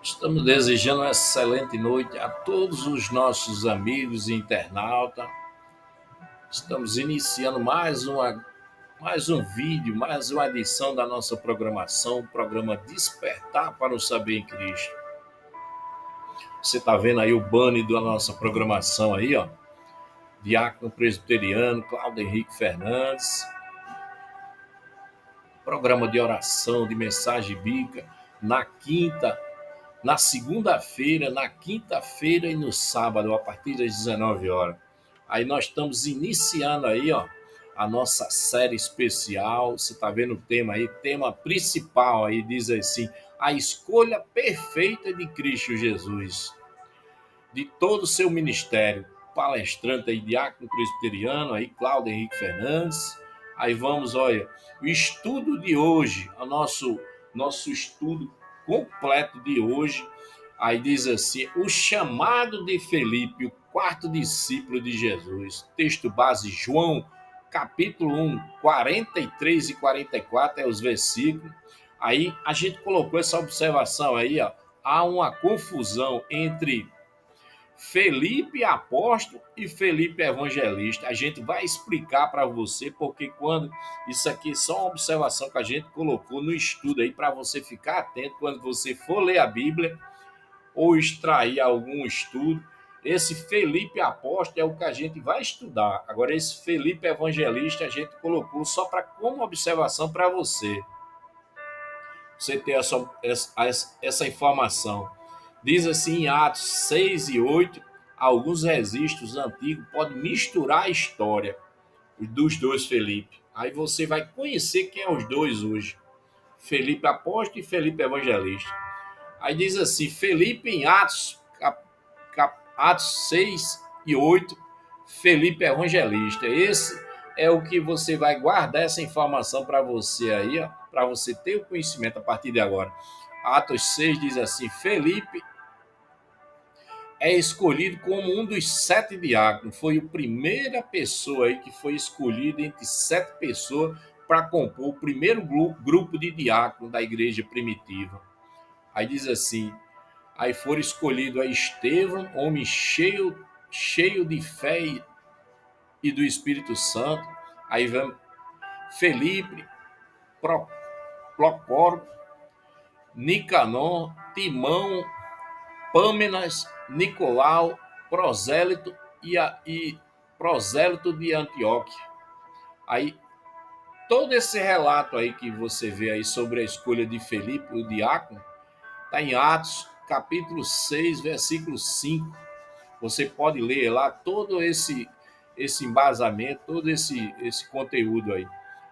Estamos desejando uma excelente noite a todos os nossos amigos e internautas. Estamos iniciando mais um vídeo, mais uma edição da nossa programação, o programa Despertar para o Saber em Cristo. Você está vendo aí o banner da nossa programação aí, ó. Diácono Presbiteriano, Cláudio Henrique Fernandes. Programa de oração, de mensagem bíblica, na quinta, na segunda-feira, na quinta-feira e no sábado, a partir das 19 horas. Aí nós estamos iniciando aí, ó, a nossa série especial. Você está vendo o tema aí, tema principal aí, diz assim, a escolha perfeita de Cristo Jesus. De todo o seu ministério, palestrante aí, diácono presbiteriano, aí, Cláudio Henrique Fernandes. Aí vamos, olha, o estudo de hoje, nosso estudo completo de hoje, aí diz assim, o chamado de Felipe, o quarto discípulo de Jesus. Texto base, João, capítulo 1, 43 e 44, é os versículos. Aí a gente colocou essa observação aí, ó, há uma confusão entre Felipe apóstolo e Felipe evangelista. A gente vai explicar para você, porque quando isso aqui é só uma observação que a gente colocou no estudo aí para você ficar atento quando você for ler a Bíblia ou extrair algum estudo. Esse Felipe apóstolo é o que a gente vai estudar. Agora esse Felipe evangelista a gente colocou só para como observação para você ter essa informação. Diz assim em Atos 6 e 8, alguns registros antigos podem misturar a história dos dois Felipe. Aí você vai conhecer quem é os dois hoje. Felipe apóstolo e Felipe evangelista. Aí diz assim, Felipe em Atos, Atos 6 e 8, Felipe evangelista. Esse é o que você vai guardar essa informação para você aí, para você ter o conhecimento a partir de agora. Atos 6 diz assim, Felipe é escolhido como um dos 7 diáconos. Foi a primeira pessoa aí que foi escolhida entre 7 pessoas para compor o primeiro grupo de diáconos da igreja primitiva. Aí diz assim, aí foram escolhidos a Estevão, homem cheio de fé e do Espírito Santo. Aí vem Felipe, Procoro, Nicanor, Timão, Pâmenas, Nicolau, Prosélito e Prosélito de Antioquia. Aí todo esse relato aí que você vê aí sobre a escolha de Felipe, o diácono, está em Atos, capítulo 6, versículo 5. Você pode ler lá todo esse embasamento, todo esse conteúdo aí.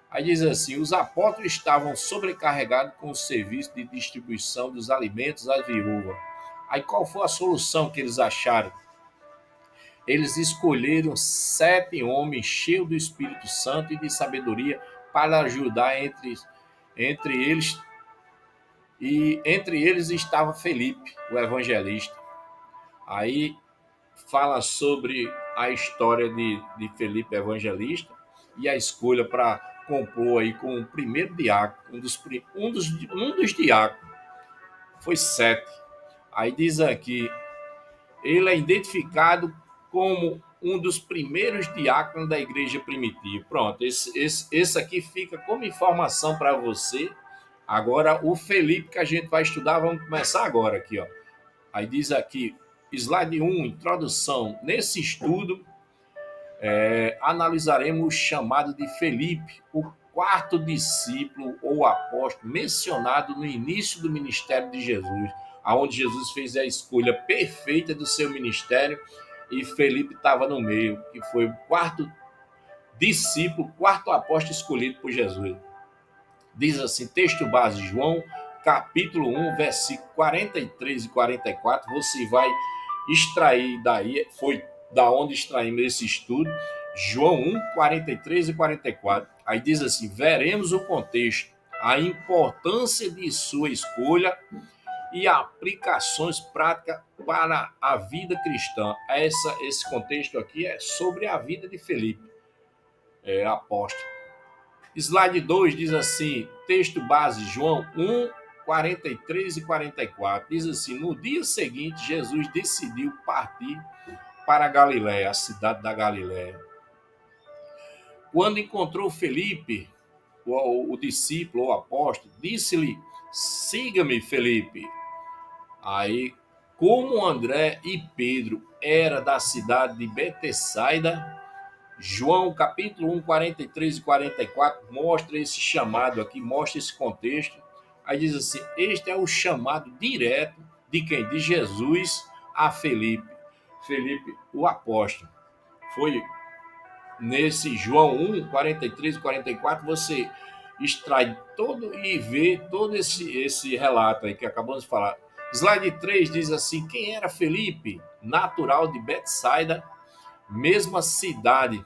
Aí diz assim, os apóstolos estavam sobrecarregados com o serviço de distribuição dos alimentos às viúvas. Aí qual foi a solução que eles acharam? Eles escolheram 7 homens cheios do Espírito Santo e de sabedoria para ajudar entre eles. E entre eles estava Felipe, o evangelista. Aí fala sobre a história de Felipe Evangelista e a escolha para compor aí com o primeiro diácono, um dos diáconos, foi 7. Aí diz aqui, ele é identificado como um dos primeiros diáconos da igreja primitiva. Pronto, esse aqui fica como informação para você. Agora, o Felipe que a gente vai estudar, vamos começar agora aqui, ó. Aí diz aqui, slide 1, introdução. Nesse estudo, analisaremos o chamado de Felipe, o quarto discípulo ou apóstolo mencionado no início do ministério de Jesus, aonde Jesus fez a escolha perfeita do seu ministério e Felipe estava no meio, que foi o quarto discípulo, quarto apóstolo escolhido por Jesus. Diz assim, texto base, João, capítulo 1, versículo 43 e 44, você vai extrair daí, foi da onde extraímos esse estudo, João 1, 43 e 44. Aí diz assim, veremos o contexto, a importância de sua escolha e aplicações práticas para a vida cristã. Esse contexto aqui é sobre a vida de Felipe, apóstolo. Slide 2 diz assim, texto base, João 1, 43 e 44, diz assim: no dia seguinte, Jesus decidiu partir para a Galiléia, a cidade da Galiléia. Quando encontrou Felipe, o discípulo, o apóstolo, disse-lhe: siga-me, Felipe. Aí, como André e Pedro era da cidade de Betsaida, João capítulo 1, 43 e 44 mostra esse chamado aqui, mostra esse contexto. Aí diz assim: este é o chamado direto de quem? De Jesus a Felipe. Felipe, o apóstolo. Foi nesse João 1, 43 e 44, você extrai todo e vê todo esse relato aí que acabamos de falar. Slide 3 diz assim: quem era Felipe? Natural de Betsaida, mesma cidade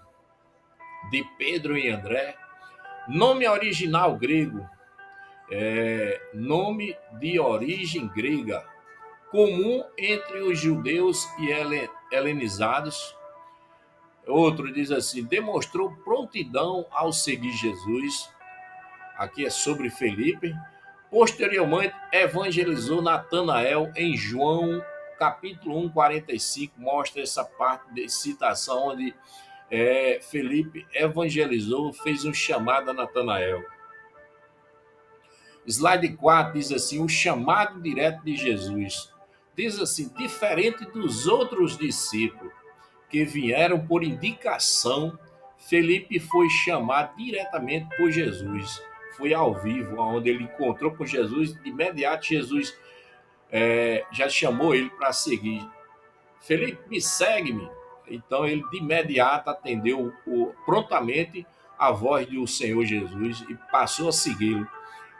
de Pedro e André. Nome original grego, nome de origem grega, comum entre os judeus e helenizados. Outro diz assim: demonstrou prontidão ao seguir Jesus. Aqui é sobre Felipe. Posteriormente, evangelizou Natanael em João capítulo 1, 45. Mostra essa parte de citação onde Felipe evangelizou, fez um chamado a Natanael. Slide 4 diz assim: o chamado direto de Jesus. Diz assim: diferente dos outros discípulos que vieram por indicação, Felipe foi chamado diretamente por Jesus. Foi ao vivo, onde ele encontrou com Jesus. De imediato, Jesus já chamou ele para seguir. Felipe, me segue-me. Então, ele de imediato atendeu prontamente a voz do Senhor Jesus e passou a segui-lo.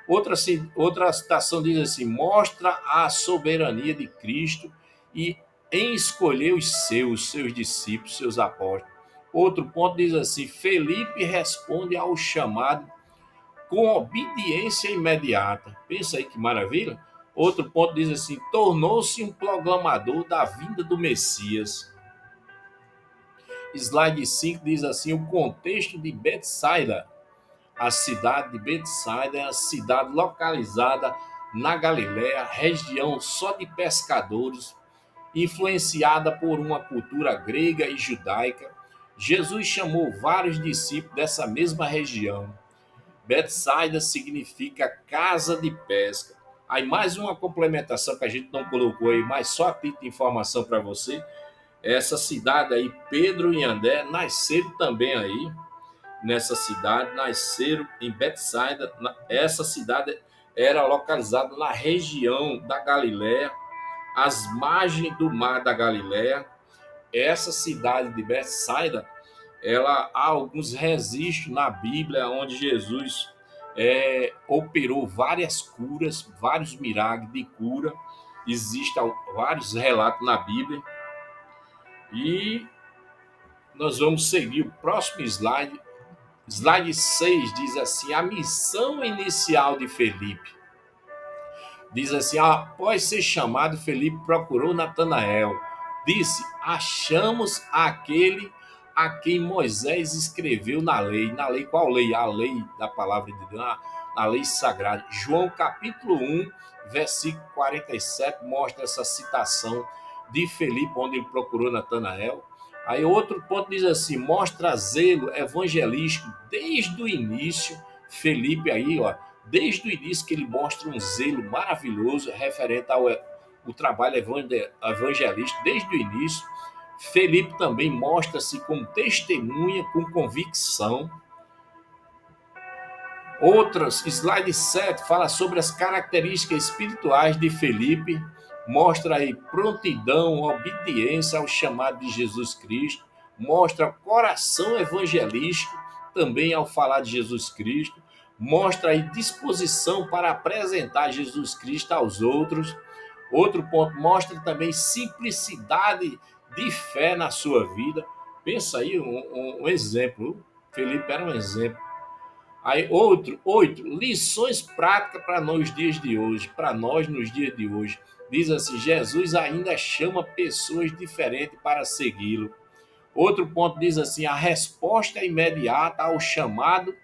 Outra citação diz assim: mostra a soberania de Cristo e em escolher os seus discípulos, seus apóstolos. Outro ponto diz assim: Felipe responde ao chamado com obediência imediata. Pensa aí que maravilha. Outro ponto diz assim: tornou-se um proclamador da vinda do Messias. Slide 5 diz assim: o contexto de Betsaida. A cidade de Betsaida é a cidade localizada na Galiléia, região só de pescadores, influenciada por uma cultura grega e judaica. Jesus chamou vários discípulos dessa mesma região. Betsaida significa casa de pesca. Aí mais uma complementação que a gente não colocou aí, mas só a título de informação para você. Essa cidade aí, Pedro e André, nasceram também aí, nessa cidade, nasceram em Betsaida. Essa cidade era localizada na região da Galiléia, às margens do mar da Galiléia. Essa cidade de Betsaida, ela há alguns registros na Bíblia onde Jesus operou várias curas, vários milagres de cura. Existem vários relatos na Bíblia. E nós vamos seguir o próximo slide. Slide 6 diz assim: a missão inicial de Felipe. Diz assim: após ser chamado, Felipe procurou Natanael. Disse: achamos aquele a quem Moisés escreveu na lei. Na lei, qual lei? A lei da palavra de Deus, na lei sagrada. João capítulo 1, versículo 47, mostra essa citação de Felipe, onde ele procurou Natanael. Aí outro ponto diz assim: mostra zelo evangelístico desde o início. Felipe aí, desde o início que ele mostra um zelo maravilhoso referente ao trabalho evangelístico, desde o início. Felipe também mostra-se como testemunha, com convicção. Outras, slide 7, fala sobre as características espirituais de Felipe, mostra aí prontidão, obediência ao chamado de Jesus Cristo, mostra coração evangelístico também ao falar de Jesus Cristo, mostra aí disposição para apresentar Jesus Cristo aos outros. Outro ponto, mostra também simplicidade de fé na sua vida. Pensa aí, um exemplo. Felipe era um exemplo. Aí, oito, lições práticas para nós dias de hoje, para nós nos dias de hoje. Diz assim: Jesus ainda chama pessoas diferentes para segui-lo. Outro ponto diz assim: a resposta imediata ao chamado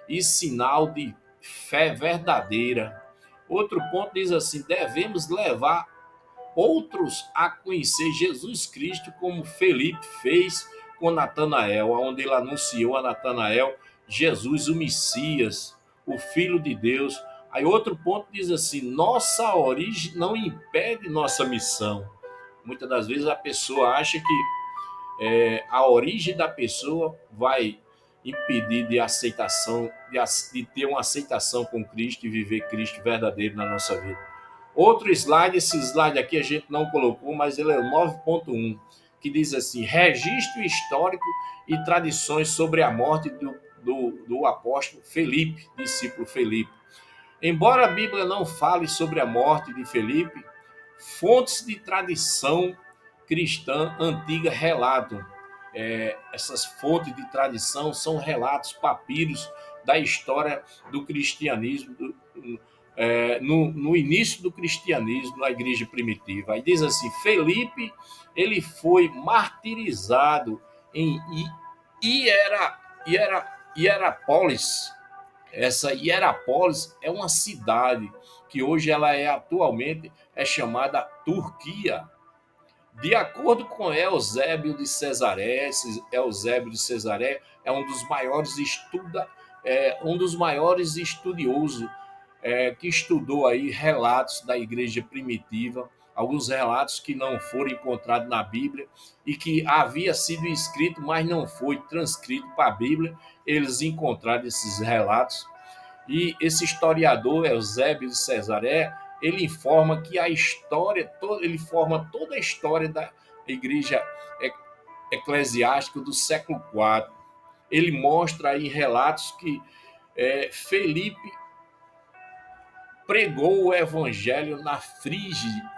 e sinal de fé verdadeira. Outro ponto diz assim: devemos levar outros a conhecer Jesus Cristo, como Felipe fez com Natanael, onde ele anunciou a Natanael Jesus, o Messias, o Filho de Deus. Aí outro ponto diz assim: nossa origem não impede nossa missão. Muitas das vezes a pessoa acha que a origem da pessoa vai impedir de aceitação, de ter uma aceitação com Cristo e viver Cristo verdadeiro na nossa vida. Outro slide, esse slide aqui a gente não colocou, mas ele é o 9.1, que diz assim: registro histórico e tradições sobre a morte do apóstolo Felipe, discípulo Felipe. Embora a Bíblia não fale sobre a morte de Felipe, fontes de tradição cristã antiga relatam. Essas fontes de tradição são relatos, papiros da história do cristianismo, no início do cristianismo, na igreja primitiva. Aí diz assim: Felipe, ele foi martirizado em Hierápolis. Essa Hierápolis é uma cidade que hoje ela atualmente é chamada Turquia. De acordo com Eusébio de Cesaré é um dos maiores estudiosos que estudou aí relatos da igreja primitiva, alguns relatos que não foram encontrados na Bíblia e que havia sido escrito, mas não foi transcrito para a Bíblia. Eles encontraram esses relatos e esse historiador Eusébio de Cesaré, ele informa que a história, ele forma toda a história da igreja eclesiástica do século IV. Ele mostra aí relatos que Felipe pregou o evangelho na Frígia,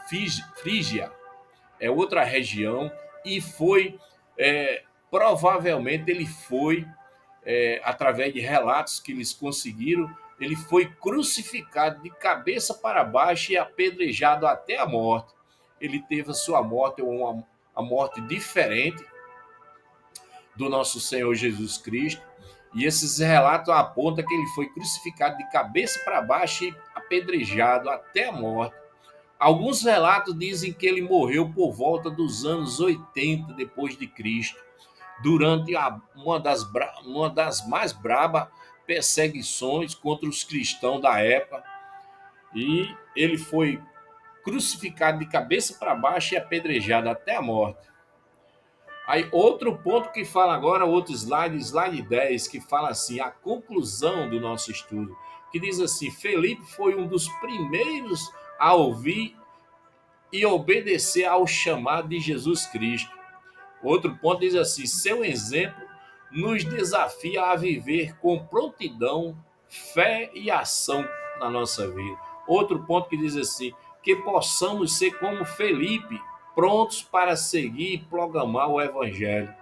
é outra região, e foi, provavelmente ele foi, através de relatos que eles conseguiram, ele foi crucificado de cabeça para baixo e apedrejado até a morte. Ele teve a sua morte, a morte diferente do nosso Senhor Jesus Cristo. E esses relatos apontam que ele foi crucificado de cabeça para baixo e apedrejado até a morte. Alguns relatos dizem que ele morreu por volta dos anos 80 depois de Cristo, durante uma das mais brabas perseguições contra os cristãos da época. E ele foi crucificado de cabeça para baixo e apedrejado até a morte. Aí outro ponto que fala agora, outro slide, slide 10, que fala assim, a conclusão do nosso estudo, que diz assim: Felipe foi um dos primeiros a ouvir e obedecer ao chamado de Jesus Cristo. Outro ponto diz assim: seu exemplo nos desafia a viver com prontidão, fé e ação na nossa vida. Outro ponto que diz assim: que possamos ser como Felipe, prontos para seguir e proclamar o evangelho.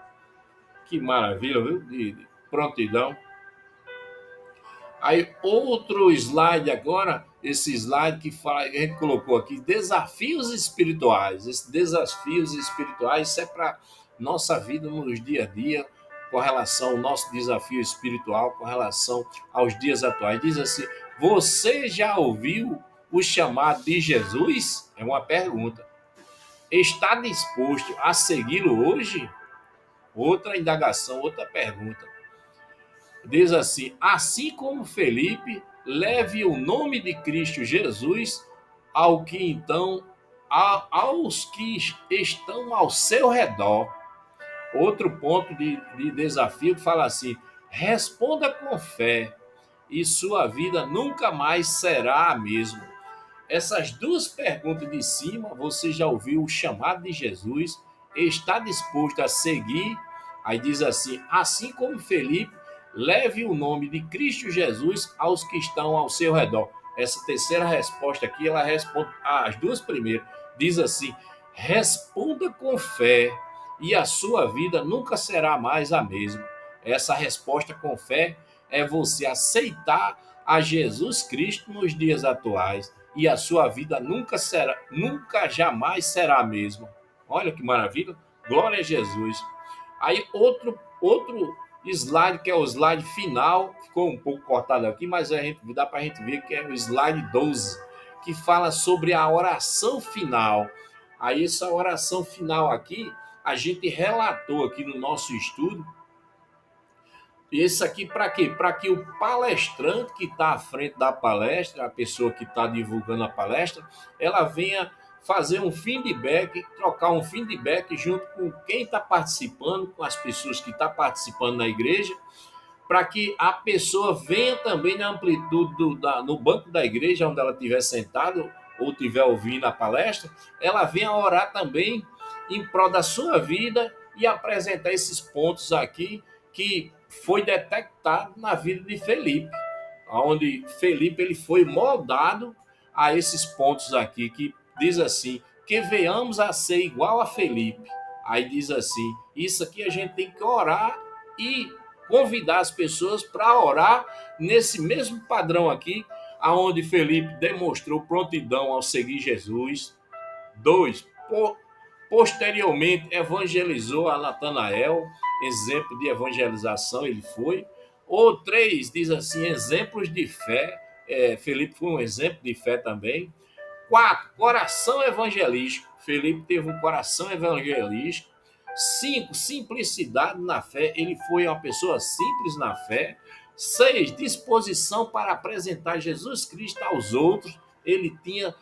Que maravilha, viu? De prontidão. Aí outro slide agora, esse slide que fala, a gente colocou aqui, desafios espirituais. Esses desafios espirituais, isso é para nossa vida nos dia a dia, com relação ao nosso desafio espiritual, com relação aos dias atuais. Diz assim: você já ouviu o chamado de Jesus? É uma pergunta. Está disposto a segui-lo hoje? Outra indagação, outra pergunta. Diz assim: assim como Felipe, leve o nome de Cristo Jesus ao que então aos que estão ao seu redor. Outro ponto de desafio que fala assim: responda com fé e sua vida nunca mais será a mesma. Essas duas perguntas de cima, você já ouviu o chamado de Jesus? Está disposto a seguir? Aí diz assim como Felipe, leve o nome de Cristo Jesus aos que estão ao seu redor. Essa terceira resposta aqui, ela responde às duas primeiras. Diz assim: responda com fé e a sua vida nunca será mais a mesma. Essa resposta com fé é você aceitar a Jesus Cristo nos dias atuais e a sua vida nunca jamais será a mesma. Olha que maravilha, glória a Jesus. Aí outro slide, que é o slide final, ficou um pouco cortado aqui, mas dá para a gente ver que é o slide 12. que fala sobre a oração final. Aí essa oração final aqui, a gente relatou aqui no nosso estudo. E isso aqui para quê? Para que o palestrante que está à frente da palestra, a pessoa que está divulgando a palestra, ela venha fazer um feedback, trocar um feedback junto com quem está participando, com as pessoas que estão participando na igreja, para que a pessoa venha também na amplitude no banco da igreja, onde ela estiver sentada ou estiver ouvindo a palestra, ela venha orar também em prol da sua vida e apresentar esses pontos aqui que foi detectado na vida de Felipe, onde Felipe ele foi moldado a esses pontos aqui, que diz assim, que venhamos a ser igual a Felipe. Aí diz assim, isso aqui a gente tem que orar e convidar as pessoas para orar nesse mesmo padrão aqui, aonde Felipe demonstrou prontidão ao seguir Jesus. 2. Posteriormente evangelizou a Natanael, exemplo de evangelização ele foi. Ou 3, diz assim, exemplos de fé. Felipe foi um exemplo de fé também. 4, coração evangelístico. Felipe teve um coração evangelístico. 5, simplicidade na fé. Ele foi uma pessoa simples na fé. 6, disposição para apresentar Jesus Cristo aos outros. Ele tinha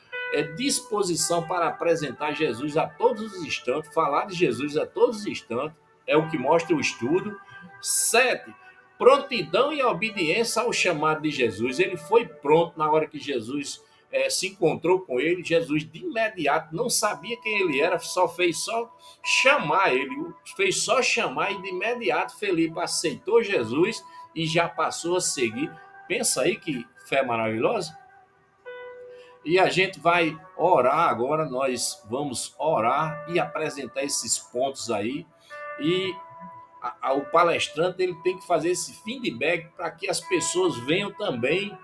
disposição para apresentar Jesus a todos os instantes, falar de Jesus a todos os instantes. É o que mostra o estudo. 7, prontidão e obediência ao chamado de Jesus. Ele foi pronto na hora que Jesus se encontrou com ele. Jesus de imediato não sabia quem ele era, fez só chamar ele, fez só chamar e de imediato Felipe aceitou Jesus e já passou a seguir. Pensa aí que fé maravilhosa. E a gente vai orar agora, nós vamos orar e apresentar esses pontos aí. E o palestrante ele tem que fazer esse feedback para que as pessoas venham também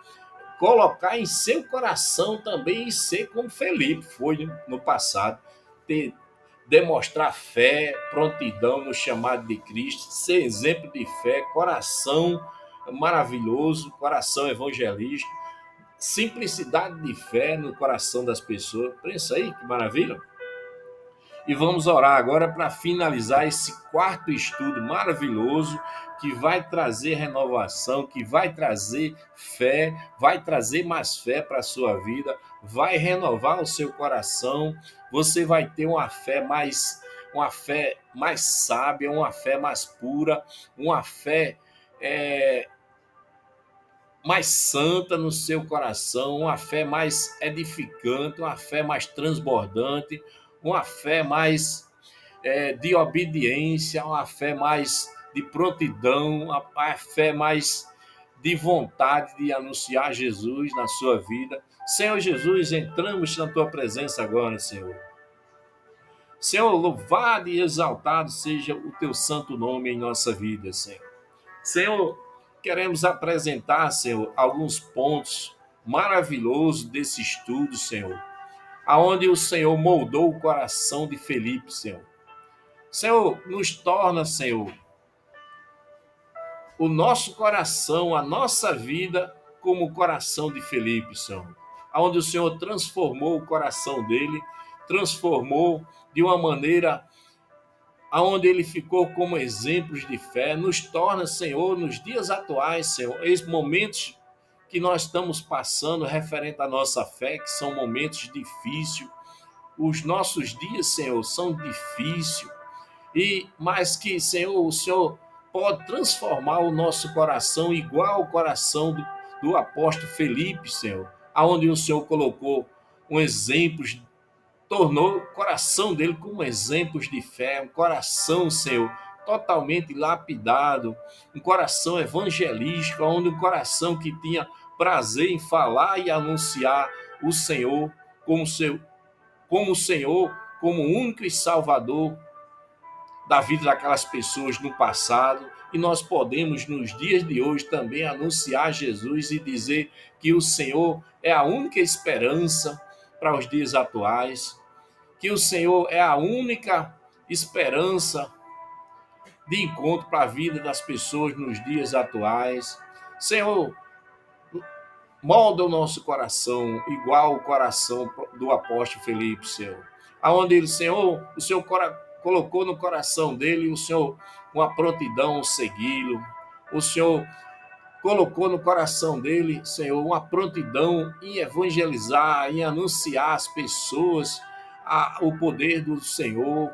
colocar em seu coração também e ser como Felipe foi no passado, demonstrar fé, prontidão no chamado de Cristo, ser exemplo de fé, coração maravilhoso, coração evangelístico, simplicidade de fé no coração das pessoas. Pensa aí, que maravilha! E vamos orar agora para finalizar esse quarto estudo maravilhoso que vai trazer renovação, que vai trazer fé, vai trazer mais fé para a sua vida, vai renovar o seu coração. Você vai ter uma fé mais sábia, uma fé mais pura, uma fé mais santa no seu coração, uma fé mais edificante, uma fé mais transbordante, uma fé mais de obediência, uma fé mais de prontidão, uma fé mais de vontade de anunciar Jesus na sua vida. Senhor Jesus, entramos na tua presença agora, Senhor. Senhor, louvado e exaltado seja o teu santo nome em nossa vida, Senhor. Senhor, queremos apresentar, Senhor, alguns pontos maravilhosos desse estudo, Senhor, aonde o Senhor moldou o coração de Felipe, Senhor. Senhor, nos torna, Senhor, o nosso coração, a nossa vida, como o coração de Felipe, Senhor. Onde o Senhor transformou o coração dele, transformou de uma maneira aonde ele ficou como exemplos de fé, nos torna, Senhor, nos dias atuais, Senhor, esses momentos que nós estamos passando referente à nossa fé, que são momentos difíceis. Os nossos dias, Senhor, são difíceis, mas que, Senhor, o Senhor pode transformar o nosso coração igual ao coração do apóstolo Felipe, Senhor, aonde o Senhor colocou um exemplo, tornou o coração dele como exemplos de fé, um coração, Senhor, totalmente lapidado, um coração evangelístico, onde um coração que tinha prazer em falar e anunciar o Senhor como o Senhor, como o único e salvador da vida daquelas pessoas no passado, e nós podemos nos dias de hoje também anunciar Jesus e dizer que o Senhor é a única esperança para os dias atuais, que o Senhor é a única esperança de encontro para a vida das pessoas nos dias atuais. Senhor, Molda o nosso coração igual o coração do apóstolo Felipe, Senhor. Aonde ele, Senhor, o Senhor colocou no coração dele, o Senhor, uma prontidão segui-lo. O Senhor colocou no coração dele, Senhor, uma prontidão em evangelizar, em anunciar às pessoas o poder do Senhor,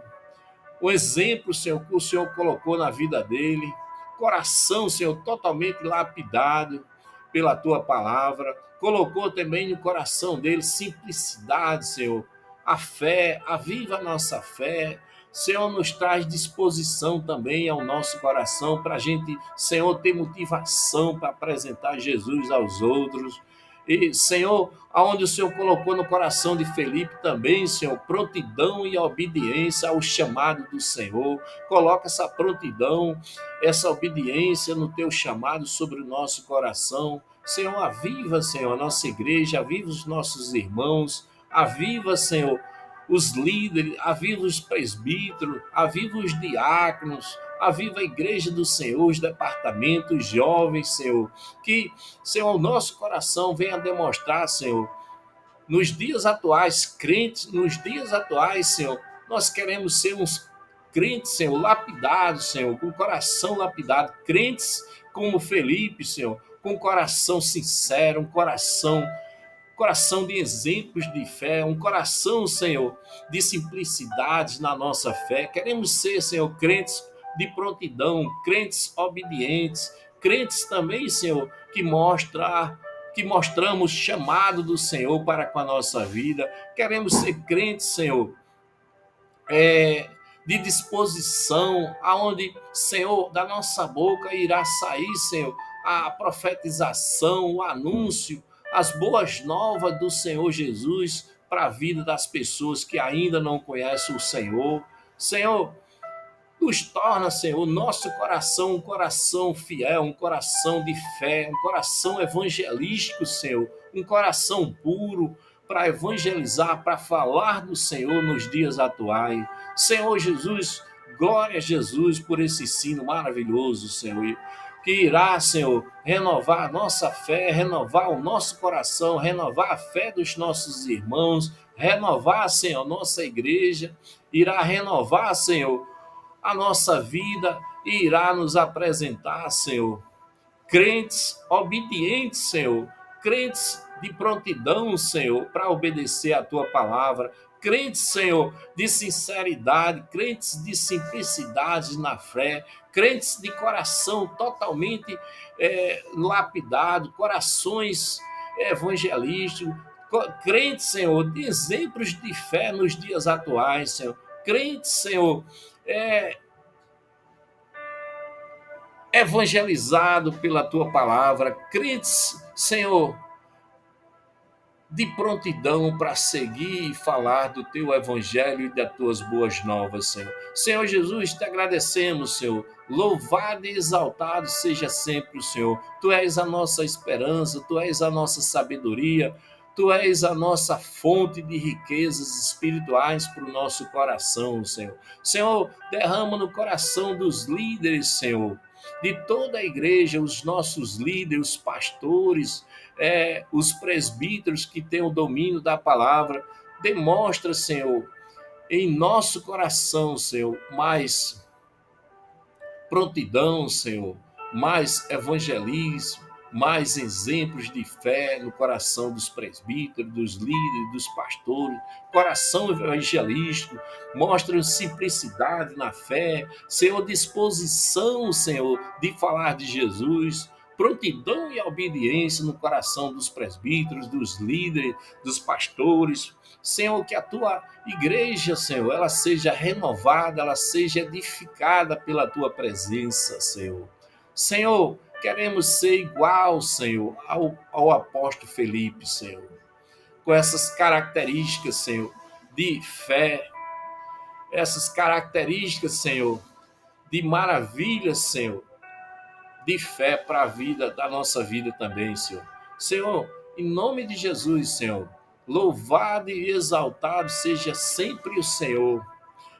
o exemplo, Senhor, que o Senhor colocou na vida dele, coração, Senhor, totalmente lapidado pela tua palavra, colocou também no coração dele simplicidade, Senhor, a fé, aviva a nossa fé, Senhor, nos traz disposição também ao nosso coração para a gente, Senhor, ter motivação para apresentar Jesus aos outros. E, Senhor, aonde o Senhor colocou no coração de Felipe também, Senhor, prontidão e obediência ao chamado do Senhor. Coloca essa prontidão, essa obediência no teu chamado sobre o nosso coração. Senhor, aviva, Senhor, a nossa igreja, aviva os nossos irmãos, aviva, Senhor, os líderes, aviva os presbíteros, aviva os diáconos, aviva a igreja do Senhor, os departamentos jovens, Senhor, que, Senhor, o nosso coração venha demonstrar, Senhor, nos dias atuais, crentes, nos dias atuais, Senhor, nós queremos ser uns crentes, Senhor, lapidados, Senhor, com o coração lapidado, crentes como Felipe, Senhor, com o coração sincero, coração de exemplos de fé, um coração, Senhor, de simplicidade na nossa fé. Queremos ser, Senhor, crentes de prontidão, crentes obedientes, crentes também, Senhor, que mostramos chamado do Senhor para com a nossa vida. Queremos ser crentes, Senhor, de disposição, aonde, Senhor, da nossa boca irá sair, Senhor, a profetização, o anúncio, as boas novas do Senhor Jesus para a vida das pessoas que ainda não conhecem o Senhor. Senhor, nos torna, Senhor, nosso coração um coração fiel, um coração de fé, um coração evangelístico, Senhor, um coração puro para evangelizar, para falar do Senhor nos dias atuais. Senhor Jesus, glória a Jesus por esse ensino maravilhoso, Senhor, que irá, Senhor, renovar a nossa fé, renovar o nosso coração, renovar a fé dos nossos irmãos, renovar, Senhor, nossa igreja, irá renovar, Senhor, a nossa vida e irá nos apresentar, Senhor, crentes obedientes, Senhor, crentes de prontidão, Senhor, para obedecer a tua palavra, crentes, Senhor, de sinceridade, crentes de simplicidade na fé, crentes de coração totalmente lapidado, corações evangelísticos, crentes, Senhor, de exemplos de fé nos dias atuais, Senhor, crentes, Senhor, é, evangelizado pela tua palavra, crentes, Senhor, de prontidão para seguir e falar do teu evangelho e das tuas boas novas, Senhor. Senhor Jesus, te agradecemos, Senhor. Louvado e exaltado seja sempre o Senhor. Tu és a nossa esperança, tu és a nossa sabedoria, tu és a nossa fonte de riquezas espirituais para o nosso coração, Senhor. Senhor, derrama no coração dos líderes, Senhor, de toda a igreja, os nossos líderes, os pastores, os presbíteros que têm o domínio da palavra, demonstra, Senhor, em nosso coração, Senhor, mais prontidão, Senhor, mais evangelismo, mais exemplos de fé no coração dos presbíteros, dos líderes, dos pastores, coração evangelístico, mostra simplicidade na fé, Senhor, disposição, Senhor, de falar de Jesus, prontidão e obediência no coração dos presbíteros, dos líderes, dos pastores. Senhor, que a tua igreja, Senhor, ela seja renovada, ela seja edificada pela tua presença, Senhor. Senhor, queremos ser igual, Senhor, ao apóstolo Felipe, Senhor, com essas características, Senhor, de fé, essas características, Senhor, de maravilha, Senhor, de fé para a vida, da nossa vida também, Senhor. Senhor, em nome de Jesus, Senhor, louvado e exaltado seja sempre o Senhor.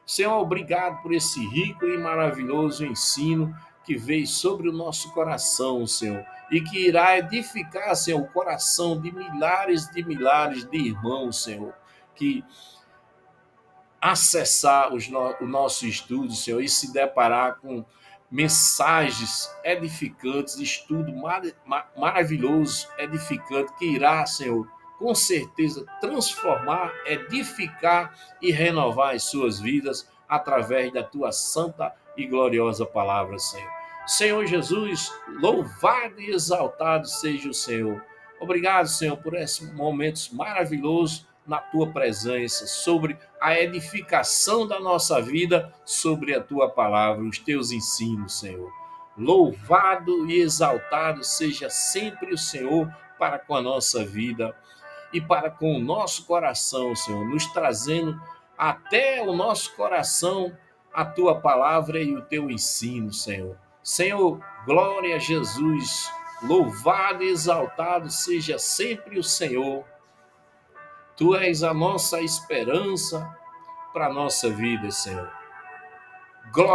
Senhor, obrigado por esse rico e maravilhoso ensino que veio sobre o nosso coração, Senhor, e que irá edificar, Senhor, o coração de milhares de irmãos, Senhor, que acessar o nosso estudo, Senhor, e se deparar com mensagens edificantes, estudo maravilhoso, edificante, que irá, Senhor, com certeza transformar, edificar e renovar as suas vidas através da tua santa e gloriosa palavra, Senhor. Senhor Jesus, louvado e exaltado seja o Senhor. Obrigado, Senhor, por esses momentos maravilhosos na tua presença, sobre a edificação da nossa vida, sobre a tua palavra, os teus ensinos, Senhor. Louvado e exaltado seja sempre o Senhor para com a nossa vida e para com o nosso coração, Senhor, nos trazendo até o nosso coração a tua palavra e o teu ensino, Senhor. Senhor, glória a Jesus, louvado e exaltado seja sempre o Senhor. Tu és a nossa esperança para a nossa vida, Senhor. Glória